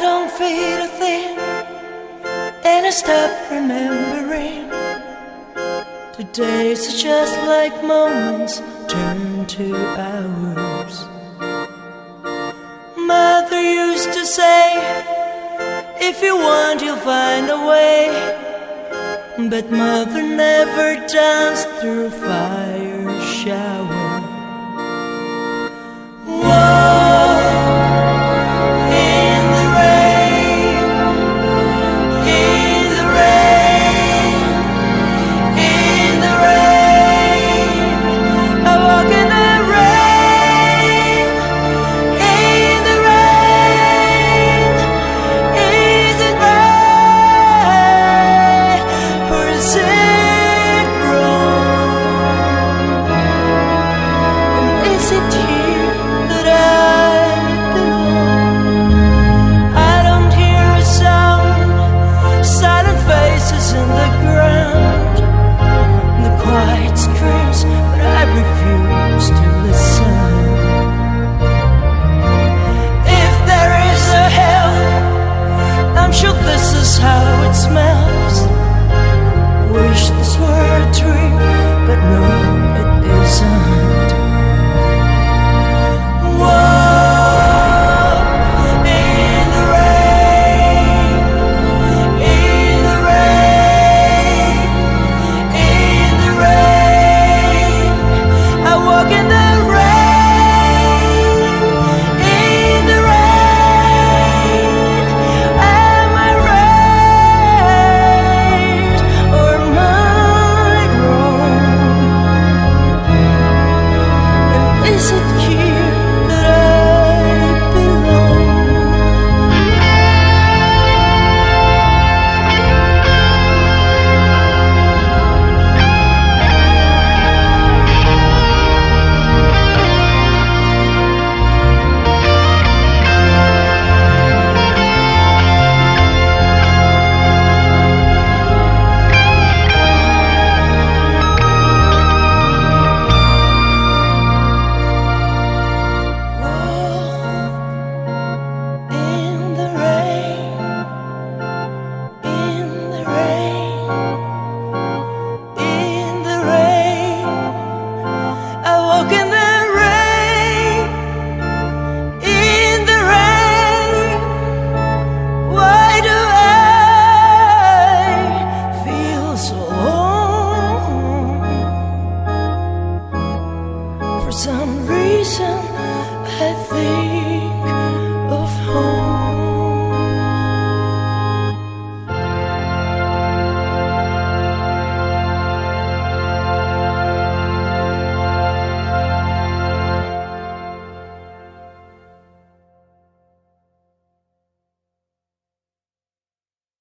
don't feel a thing, and I stop remembering. The days are just like moments turn to hours. Mother used to say, if you want you'll find a way. But mother never danced through fire shower. How it smells. Wish this were a dream, but no, it isn't. Whoa, in the rain, in the rain, in the rain. I walk in the for some reason I think